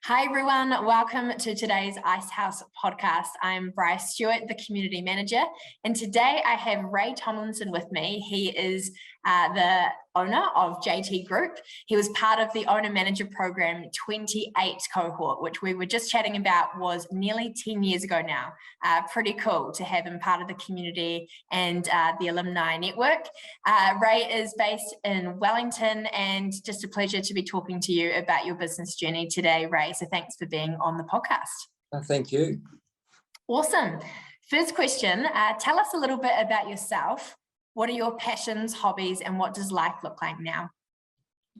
Hi everyone, welcome to today's Icehouse podcast. I'm Bryar Stewart, the community manager, and today I have Ray Tomlinson with me. He is the owner of JT Group. He was part of the owner manager program 28 cohort, which we were just chatting about was nearly 10 years ago now. Pretty cool to have him part of the community and the alumni network. Ray is based in Wellington, and just a pleasure to be talking to you about your business journey today, Ray. So thanks for being on the podcast. Thank you. Awesome. First question, tell us a little bit about yourself. What are your passions, hobbies, and what does life look like now?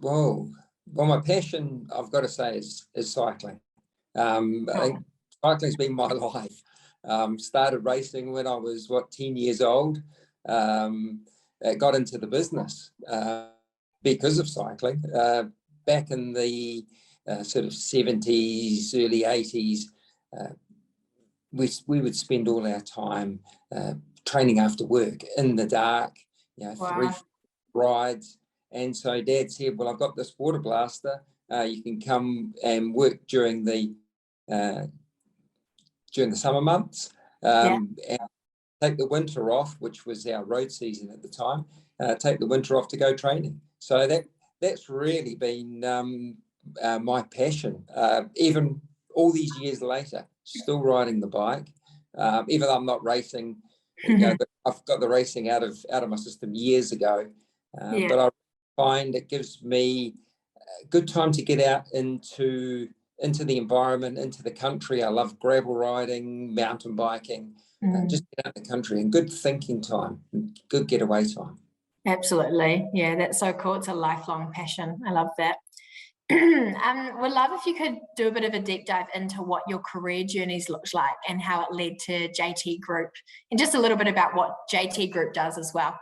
Well, my passion, I've got to say, is cycling. I think cycling's been my life. Started racing when I was, 10 years old. Got into the business because of cycling. Back in the sort of 70s, early 80s, we would spend all our time training after work in the dark, Wow. 3 rides. And so Dad said, well, I've got this water blaster. You can come and work during the summer months and take the winter off, which was our road season at the time, take the winter off to go training. So that's really been my passion. Even all these years later, still riding the bike, even though I'm not racing. I've got the racing out of my system years ago, but I find it gives me a good time to get out into the environment, into the country. I love gravel riding, mountain biking, just get out in the country, and good thinking time, good getaway time. Absolutely. Yeah, that's so cool. It's a lifelong passion. I love that. Would love if you could do a bit of a deep dive into what your career journeys looked like and how it led to JT Group, and just a little bit about what JT Group does as well.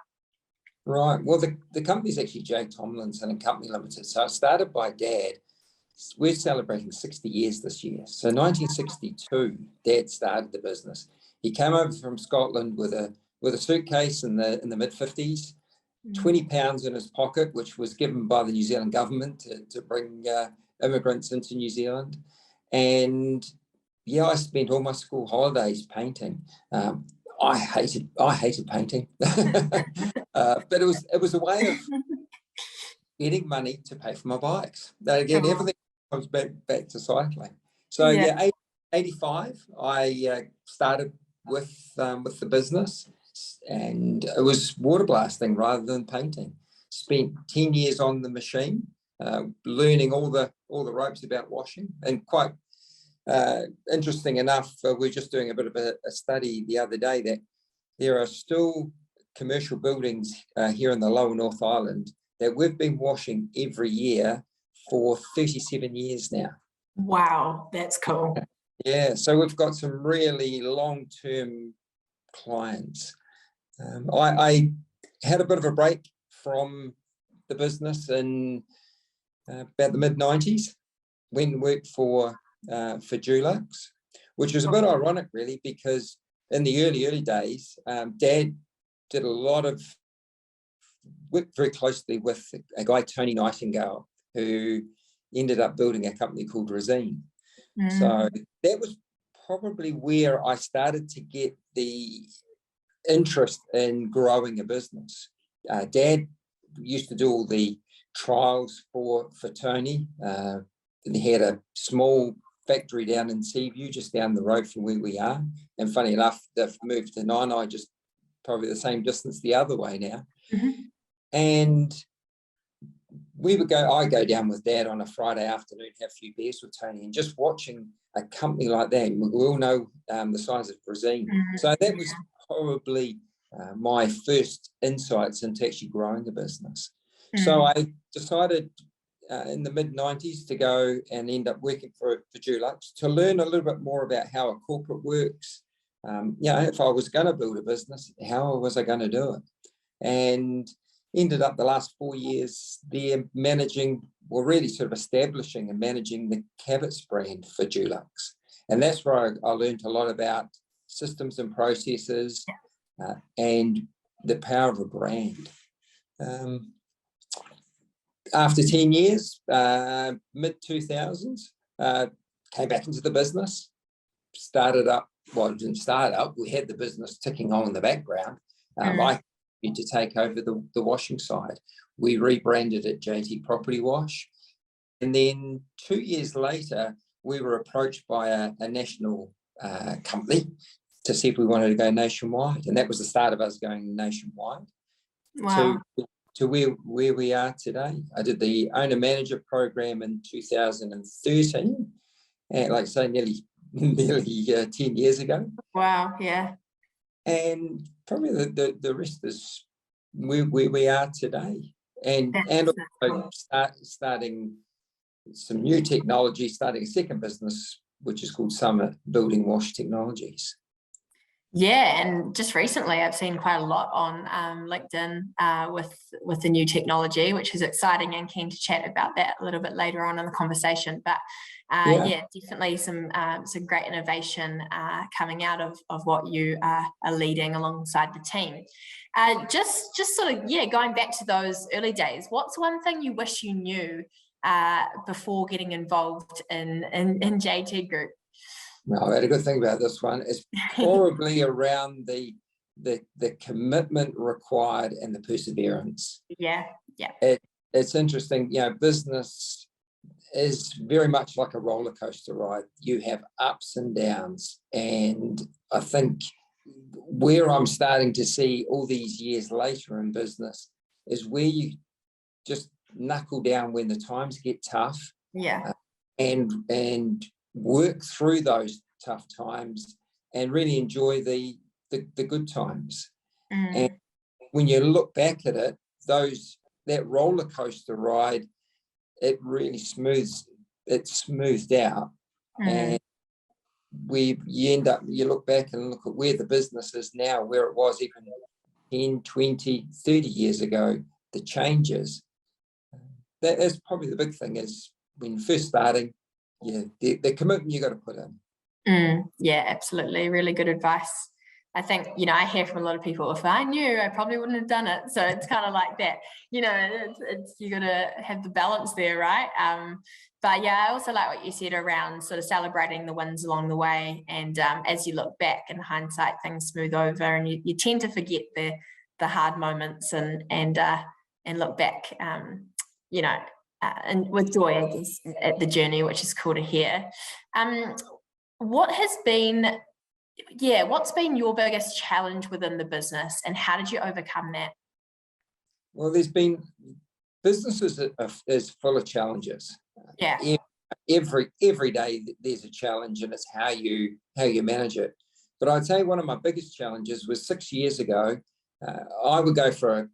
Right. Well, the company's actually Ray Tomlinson and Company Limited. So it started by Dad. We're celebrating 60 years this year. So 1962, Dad started the business. He came over from Scotland with a suitcase in the mid-50s. 20 pounds in his pocket, which was given by the New Zealand government to bring immigrants into New Zealand. And I spent all my school holidays painting. I hated painting, but it was a way of getting money to pay for my bikes. Again, everything comes back to cycling. So 85, I started with the business. And it was water blasting rather than painting. Spent 10 years on the machine, learning all the ropes about washing. And quite interesting enough, we're just doing a bit of a study the other day that there are still commercial buildings here in the Lower North Island that we've been washing every year for 37 years now. Wow, that's cool. Yeah, so we've got some really long-term clients. I had a bit of a break from the business in about the mid-90s, when worked for Dulux, which was a bit ironic really, because in the early days, Dad did a lot of work very closely with a guy, Tony Nightingale, who ended up building a company called Resine. So that was probably where I started to get the interest in growing a business. Dad used to do all the trials for Tony. And he had a small factory down in Seaview, just down the road from where we are. And funny enough, they've moved to Nine, just probably the same distance the other way now. And I go down with Dad on a Friday afternoon, have a few beers with Tony, and just watching a company like that. We all know the size of Resine. So that was probably my first insights into actually growing the business. So I decided in the mid-90s to go and end up working for Dulux to learn a little bit more about how a corporate works. If I was going to build a business, how was I going to do it? And ended up the last 4 years there managing, really sort of establishing and managing the Cabot's brand for Dulux. And that's where I learned a lot about systems and processes and the power of a brand. After 10 years, mid-2000s, came back into the business, started up. Well, it didn't start up. We had the business ticking on in the background. I had to take over the washing side. We rebranded it JT Property Wash. And then 2 years later, we were approached by a national company to see if we wanted to go nationwide. And that was the start of us going nationwide. Wow. To where we are today. I did the owner manager program in 2013, and like I say, nearly 10 years ago. Wow, yeah. And probably the rest is where we are today. And also starting some new technology, starting a second business, which is called Summit Building Wash Technologies. Yeah, and just recently I've seen quite a lot on LinkedIn with the new technology, which is exciting, and keen to chat about that a little bit later on in the conversation. But yeah, definitely some great innovation coming out of what you are leading alongside the team. Just sort of, yeah, going back to those early days, what's one thing you wish you knew before getting involved in JT Group? No, I had a good thing about this one. It's probably around the commitment required and the perseverance. Yeah. It's interesting. Business is very much like a roller coaster ride. You have ups and downs, and I think where I'm starting to see all these years later in business is where you just knuckle down when the times get tough. Yeah. And work through those tough times and really enjoy the good times. And when you look back at it, that roller coaster ride, it really smoothed out. And you look back and look at where the business is now, where it was even 10, 20, 30 years ago, the changes. That is probably the big thing, is when you're first starting, the commitment you got to put in. Yeah, absolutely. Really good advice. I think, I hear from a lot of people, if I knew, I probably wouldn't have done it. So it's kind of like that, it's you got to have the balance there, right? But yeah, I also like what you said around sort of celebrating the wins along the way. And as you look back in hindsight, things smooth over, and you tend to forget the hard moments and look back, and with joy, I guess, at the journey, which is cool to hear. What's been your biggest challenge within the business, and how did you overcome that? Well, businesses is full of challenges. Yeah. Every day there's a challenge, and it's how you manage it. But I'd say one of my biggest challenges was 6 years ago. I would go for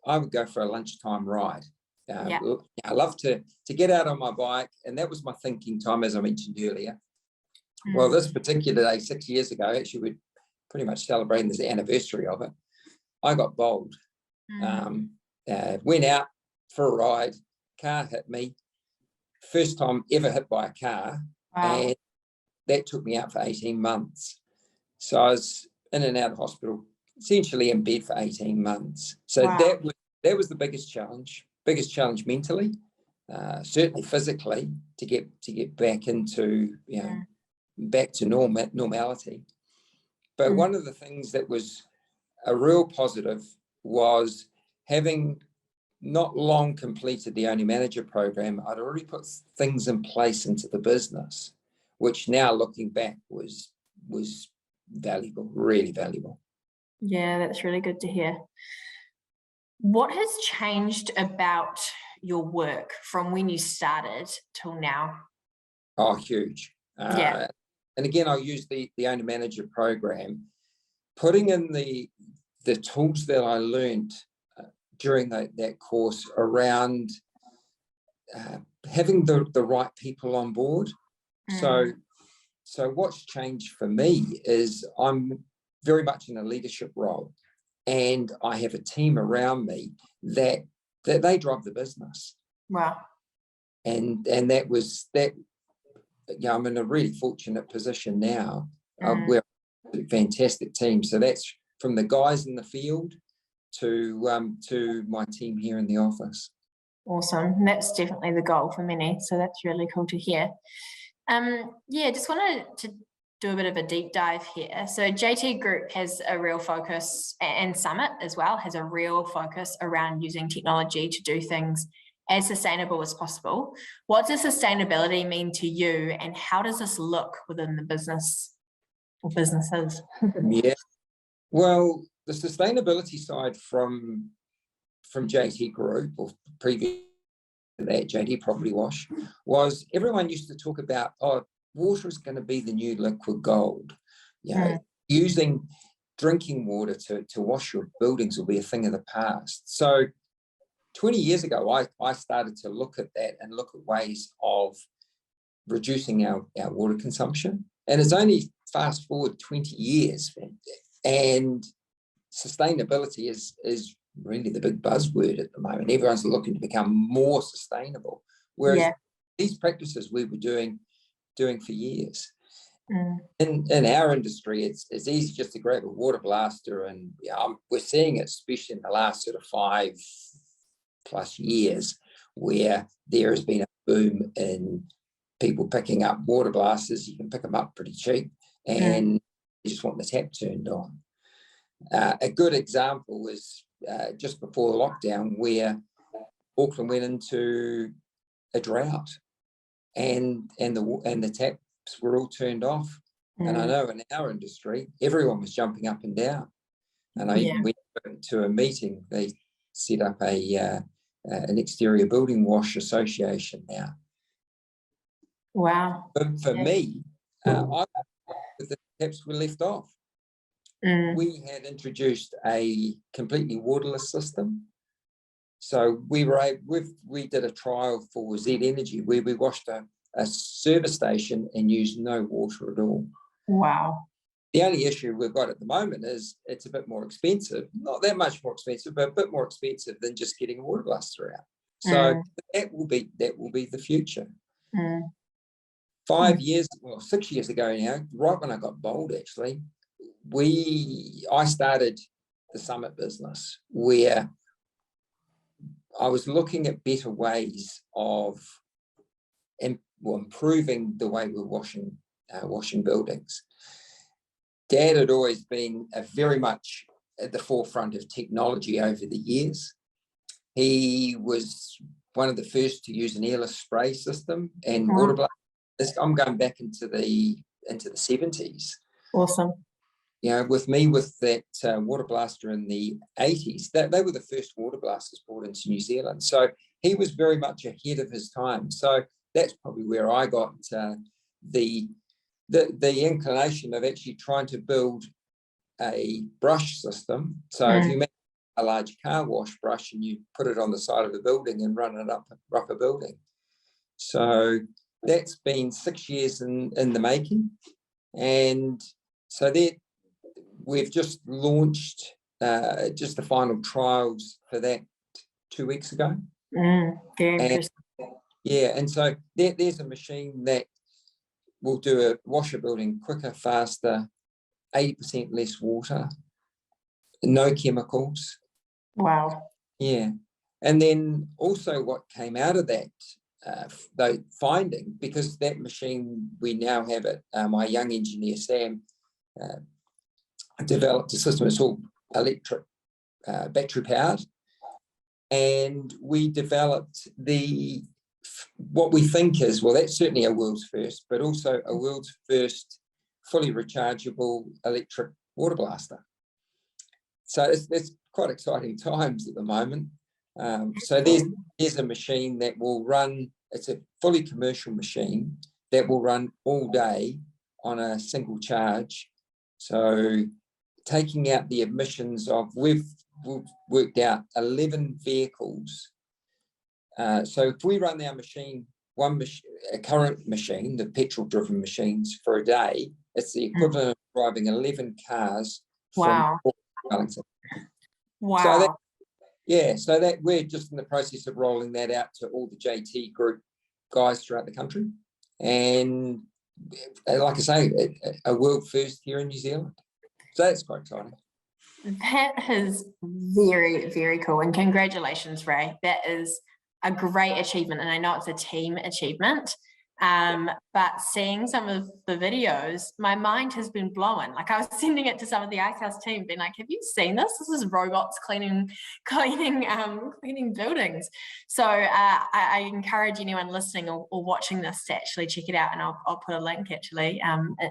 a lunchtime ride. I love to get out on my bike, and that was my thinking time, as I mentioned earlier. Well, this particular day 6 years ago, actually, we're pretty much celebrating this anniversary of it. I got bold. Went out for a ride, car hit me. First time ever hit by a car. Wow. And that took me out for 18 months. So I was in and out of hospital, essentially in bed for 18 months. So wow. that was the biggest challenge mentally, certainly physically, to get back into, back to normality. But one of the things that was a real positive was having not long completed the owner manager program. I'd already put things in place into the business, which now looking back was valuable, really valuable. Yeah, that's really good to hear. What has changed about your work from when you started till now? Oh, huge. Yeah. And again, I'll use the owner manager program, putting in the tools that I learned during that course around having the right people on board. So what's changed for me is I'm very much in a leadership role, and I have a team around me that they drive the business. Wow. And that was that. I'm in a really fortunate position now. We're a fantastic team. So that's from the guys in the field to my team here in the office. Awesome. And that's definitely the goal for many. So that's really cool to hear. Yeah, just wanted to do a bit of a deep dive here. So JT Group has a real focus, and Summit as well has a real focus around using technology to do things as sustainable as possible. What does sustainability mean to you, and how does this look within the business or businesses? Yeah, well, the sustainability side from JT Group, or previous to that, JT Property Wash, was everyone used to talk about, oh, water is going to be the new liquid gold. You know, using drinking water to wash your buildings will be a thing of the past. So 20 years ago, I started to look at that and look at ways of reducing our water consumption. And it's only fast forward 20 years, and sustainability is really the big buzzword at the moment. Everyone's looking to become more sustainable, whereas these practices we were doing for years. In our industry, it's easy just to grab a water blaster, and we're seeing it, especially in the last sort of 5+ years, where there has been a boom in people picking up water blasters. You can pick them up pretty cheap, and you just want the tap turned on. A good example was just before the lockdown, where Auckland went into a drought, and the taps were all turned off. And I know in our industry, everyone was jumping up and down. And I even went to a meeting. They set up an exterior building wash association now. Wow. But for me, the taps were left off. We had introduced a completely waterless system. So we did a trial for Z Energy where we washed a service station and used no water at all. Wow. The only issue we've got at the moment is it's a bit more expensive, not that much more expensive, but a bit more expensive than just getting a water blaster out. So that will be the future. 6 years ago now, right when I got bold, actually, I started the Summit business, where I was looking at better ways of improving the way we're washing buildings. Dad had always been very much at the forefront of technology over the years. He was one of the first to use an airless spray system and water blasters. I'm going back into the 70s. Awesome. You know, with that water blaster in the 80s, they were the first water blasters brought into New Zealand. So he was very much ahead of his time. So that's probably where I got the inclination of actually trying to build a brush system. So if you make a large car wash brush and you put it on the side of a building and run it up a building. So that's been 6 years in the making. And so we've just launched just the final trials for that 2 weeks ago. Very interesting. And so there's a machine that will wash a building quicker, faster, 80% less water, no chemicals. Wow. Yeah. And then also what came out of that, the finding, because that machine, we now have it, my young engineer, Sam, developed a system. It's all electric, battery powered. And we developed what we think is, well, that's certainly a world's first, but also a world's first fully rechargeable electric water blaster. So it's quite exciting times at the moment. So there's a machine that will run, it's a fully commercial machine that will run all day on a single charge. So taking out the emissions we've worked out 11 vehicles. So if we run our machine, a current machine, the petrol-driven machines for a day, it's the equivalent of driving 11 cars from Wellington. Wow. So that we're just in the process of rolling that out to all the JT Group guys throughout the country. And like I say, a world first here in New Zealand. So that's quite exciting. That is very, very cool. And congratulations, Ray. That is a great achievement. And I know it's a team achievement. But seeing some of the videos, my mind has been blown. Like I was sending it to some of the Icehouse team, being like, "Have you seen this? This is robots cleaning buildings." So I encourage anyone listening or watching this to actually check it out, and I'll put a link actually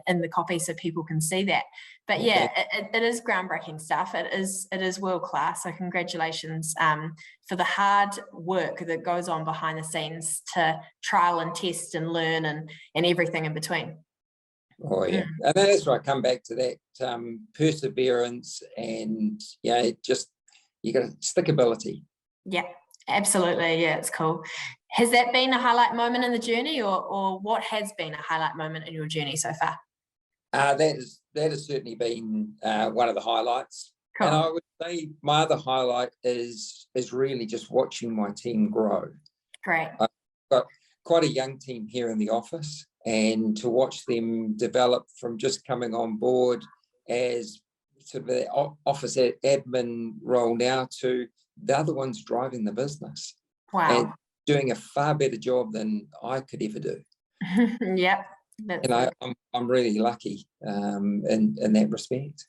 in the copy so people can see that. But yeah, it is groundbreaking stuff. It is world class. So congratulations for the hard work that goes on behind the scenes to trial and test and learn and everything in between. Oh yeah, and that's where I come back to that perseverance and just you got stickability. Yeah, absolutely. Yeah, it's cool. Has that been a highlight moment in the journey, or what has been a highlight moment in your journey so far? That has certainly been one of the highlights. Cool. And I would say my other highlight is really just watching my team grow. Great. I've got quite a young team here in the office, and to watch them develop from just coming on board as sort of the office admin role now to the other ones driving the business. Wow. And doing a far better job than I could ever do. Yep. I'm really lucky in that respect.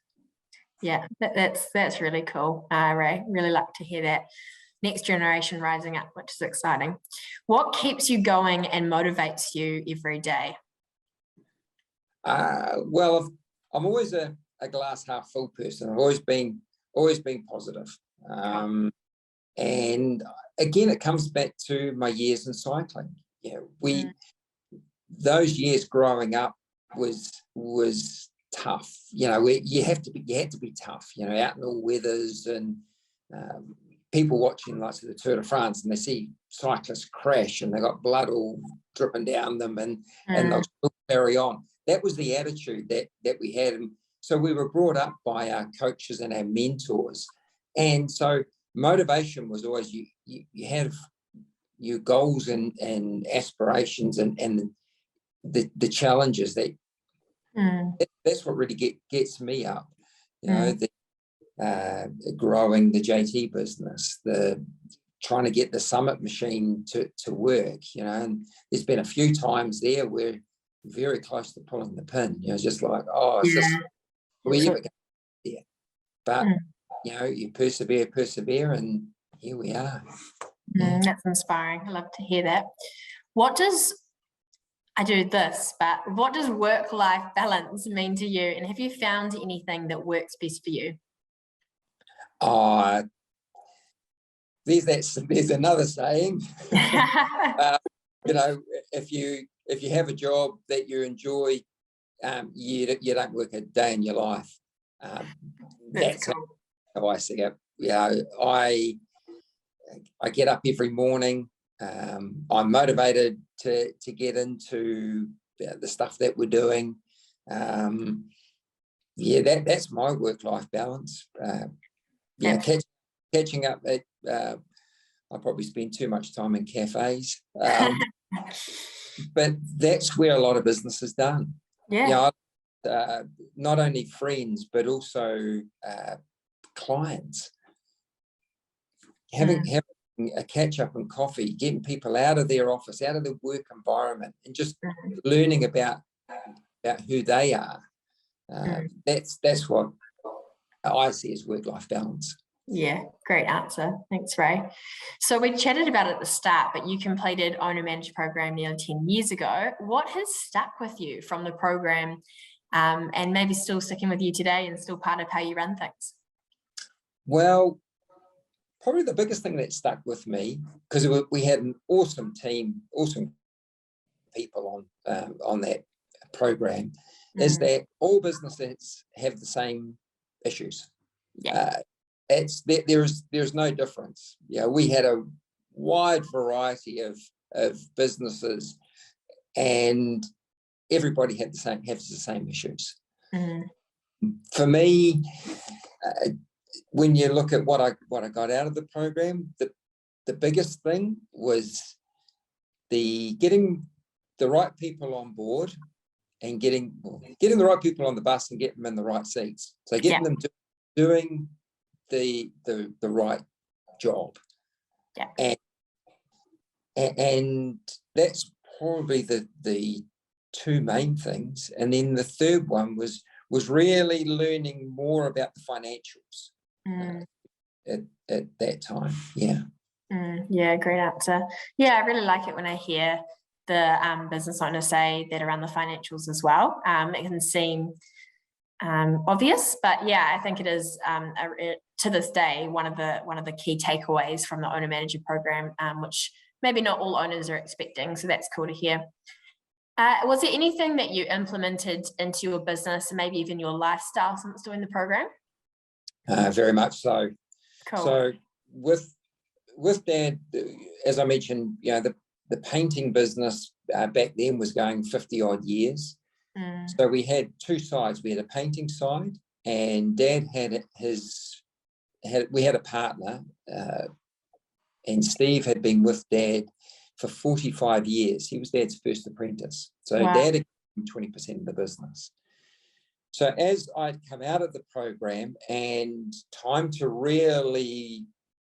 Yeah, that's really cool, Ray. Really like to hear that. Next generation rising up, which is exciting. What keeps you going and motivates you every day? Well, I'm always a glass half full person. I've always been positive. And again, it comes back to my years in cycling. Those years growing up was tough. You had to be tough. Out in all weathers and people watching like the Tour de France, and they see cyclists crash and they got blood all dripping down them, and they'll still carry on. That was the attitude that we had, and so we were brought up by our coaches and our mentors, and so motivation was always you have your goals and aspirations and the challenges that's what really gets me up. Growing the JT business, the trying to get the summit machine to work, and there's been a few times there where very close to pulling the pin, just like, it's just we ever go there. But you persevere, and here we are. That's inspiring. I love to hear that. I do this, but what does work-life balance mean to you? And have you found anything that works best for you? There's another saying. If you have a job that you enjoy, you don't work a day in your life. That's cool. how I see it. I get up every morning. I'm motivated to get into the stuff that we're doing. That's my work-life balance. Catching up at I probably spend too much time in cafes, but that's where a lot of business is done. Not only friends but also clients, having a catch up and coffee, getting people out of their office, out of the work environment, and just learning about who they are. That's what I see as work-life balance. Yeah, great answer. Thanks, Ray. So we chatted about it at the start, but you completed Owner Manager program nearly 10 years ago. What has stuck with you from the program and maybe still sticking with you today and still part of how you run things? Well, probably the biggest thing that stuck with me, because we had an awesome team, awesome people on that program, is that all businesses have the same issues. There's no difference. We had a wide variety of businesses, and everybody has the same issues. For me, when you look at what I got out of the program, the biggest thing was getting the right people on board and getting the right people on the bus and getting them in the right seats. So getting them doing the right job. And that's probably the two main things. And then the third one was really learning more about the financials at that time. Yeah. Yeah, great answer. Yeah, I really like it when I hear the business owner say that around the financials as well. It can seem obvious, but yeah, I think it is to this day one of the key takeaways from the owner manager program, which maybe not all owners are expecting. So that's cool to hear. Was there anything that you implemented into your business, maybe even your lifestyle since doing the program? Very much so. Cool. So with Dad, as I mentioned, the painting business back then was going 50 odd years. So we had two sides. We had a painting side, and Dad we had a partner, and Steve had been with Dad for 45 years. He was Dad's first apprentice. So wow. Dad had 20% of the business. So as I'd come out of the program and time to really,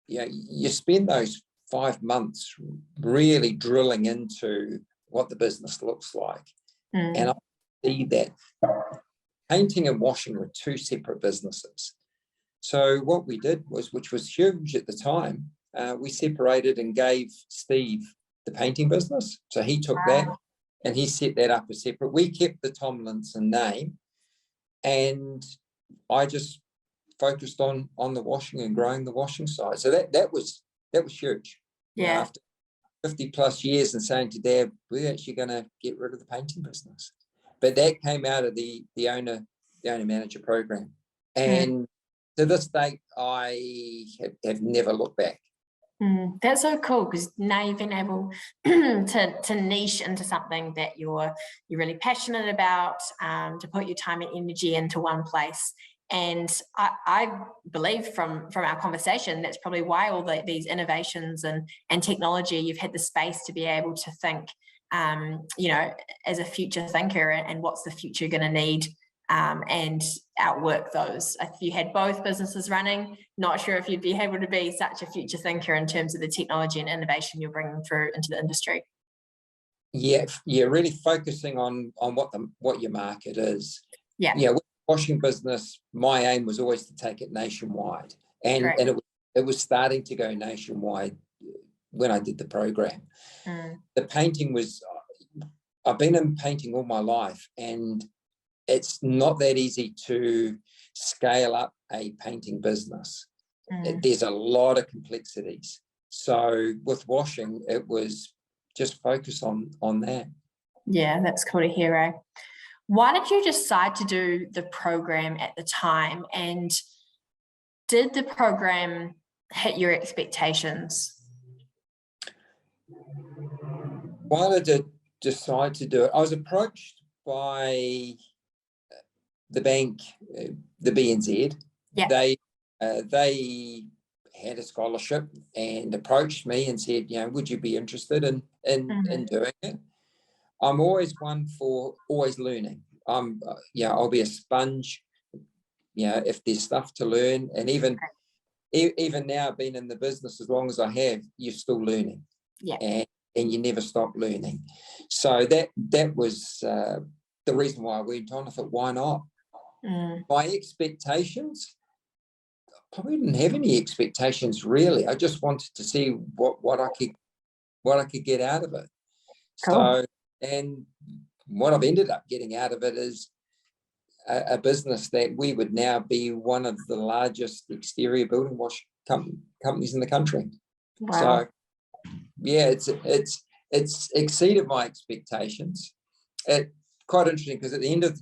you spend those 5 months really drilling into what the business looks like. And I see that painting and washing were two separate businesses. So what we did was, which was huge at the time, we separated and gave Steve the painting business. So he took that and he set that up as separate. We kept the Tomlinson name, and I just focused on the washing and growing the washing side. So that was huge. Yeah. After 50 plus years and saying to Dad, we're actually going to get rid of the painting business. But that came out of the owner manager program. And to this date, I have never looked back. That's so cool, because now you've been able to niche into something that you're really passionate about, to put your time and energy into one place. And I believe from our conversation, that's probably why all these innovations and technology, you've had the space to be able to think, as a future thinker, and what's the future going to need, and outwork those. If you had both businesses running, not sure if you'd be able to be such a future thinker in terms of the technology and innovation you're bringing through into the industry. Yeah, really focusing on what your market is. Yeah, with the washing business, my aim was always to take it nationwide, and it was starting to go nationwide when I did the program. The painting was, I've been in painting all my life, and it's not that easy to scale up a painting business. There's a lot of complexities. So with washing, it was just focus on that. Yeah, that's cool to hear, Ray. Why did you decide to do the program at the time? And did the program hit your expectations? Why did I decide to do it? I was approached by the bank, the BNZ. Yeah. They had a scholarship and approached me and said, would you be interested in doing it? I'm always one for always learning. I'll be a sponge. If there's stuff to learn, and even now, being in the business as long as I have, you're still learning. Yeah. And you never stop learning. So that was the reason why I went on. I thought, why not? My expectations, I probably didn't have any expectations really. I just wanted to see what I could get out of it. Cool. So, and what I've ended up getting out of it is a business that we would now be one of the largest exterior building wash companies in the country. Wow. So yeah, it's exceeded my expectations. Quite interesting, because at the end of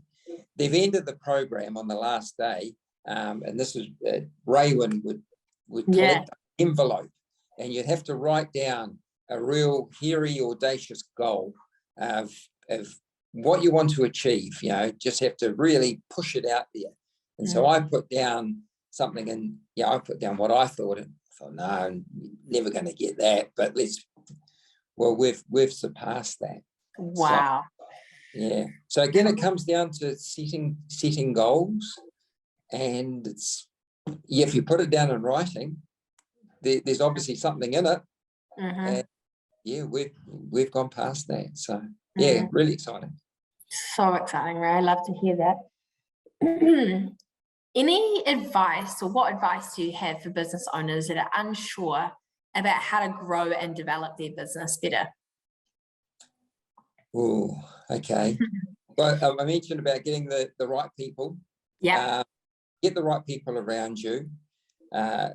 they've ended the program on the last day, and this is Raywin would collect an envelope, and you'd have to write down a real hairy, audacious goal of what you want to achieve. Just have to really push it out there. And so I put down something, and I put down what I thought, and I thought, no, I'm never going to get that. But we've surpassed that. Wow. So again, it comes down to setting goals, and it's if you put it down in writing, there's obviously something in it, yeah, we've gone past that. So yeah, really exciting. So exciting, Ray. I love to hear that. Any advice, or what advice do you have for business owners that are unsure about how to grow and develop their business better? Oh, okay. Well, I mentioned about getting the right people. Yeah. Get the right people around you.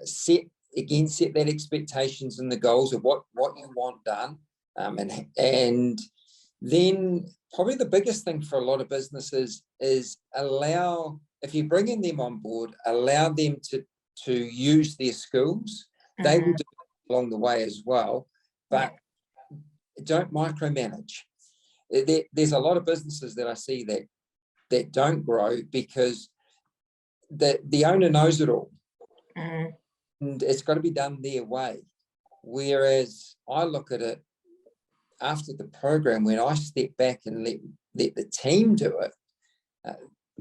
Set that expectations and the goals of what you want done. And then probably the biggest thing for a lot of businesses is allow, if you're bringing them on board, allow them to use their skills. They will do it along the way as well, but don't micromanage. There's a lot of businesses that I see that don't grow because the owner knows it all, and it's got to be done their way. Whereas I look at it after the program, when I step back and let the team do it,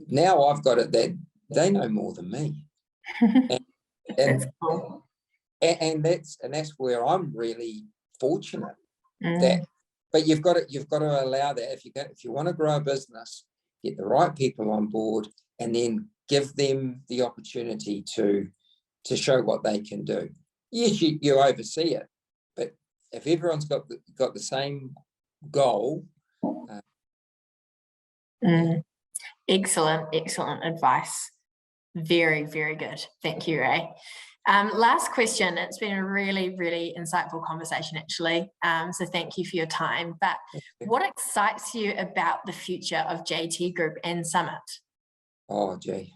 now I've got it that they know more than me, and that's where I'm really fortunate. That, but you've got to allow that. If you want to grow a business, get the right people on board, and then give them the opportunity to show what they can do. Yes, you oversee it, but if everyone's got the same goal. Excellent advice. Very, very good. Thank you, Ray. Last question. It's been a really, really insightful conversation, actually. So thank you for your time. But what excites you about the future of JT Group and Summit? Oh, gee.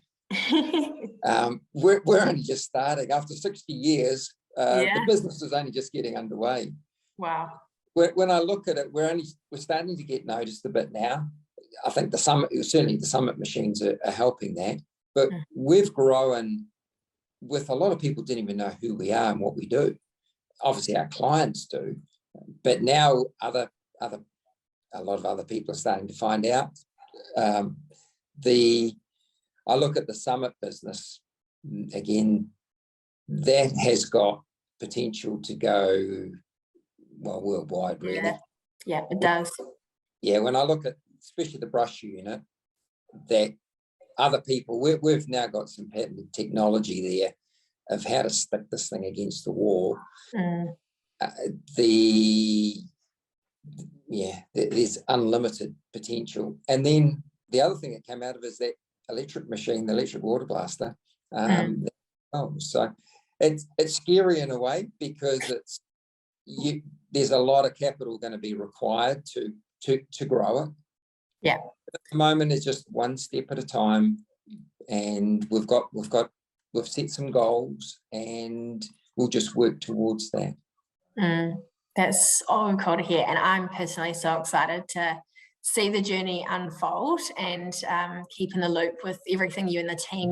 We're only just starting. After 60 years, the business is only just getting underway. Wow. When I look at it, we're starting to get noticed a bit now. I think certainly the Summit machines are helping that. But we've grown with a lot of people didn't even know who we are and what we do. Obviously, our clients do, but now a lot of other people are starting to find out. I look at the Summit business again. That has got potential to go worldwide, really. Yeah, it does. Yeah, when I look at especially the brush unit, that other people, we've now got some patented technology there of how to stick this thing against the wall. There's unlimited potential. And then the other thing that came out of it is that electric machine, the electric water blaster. So it's scary in a way because there's a lot of capital going to be required to grow it. Yeah. At the moment, it's just one step at a time, and we've set some goals, and we'll just work towards that. That's so cool to hear, and I'm personally so excited to see the journey unfold and keep in the loop with everything you and the team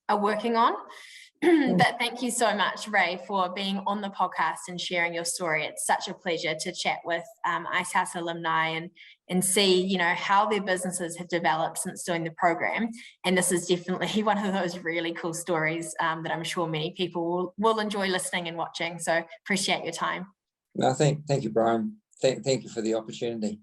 are working on. But thank you so much, Ray, for being on the podcast and sharing your story. It's such a pleasure to chat with Icehouse alumni and see, how their businesses have developed since doing the program. And this is definitely one of those really cool stories that I'm sure many people will enjoy listening and watching. So appreciate your time. No, thank you, Brian. Thank you for the opportunity.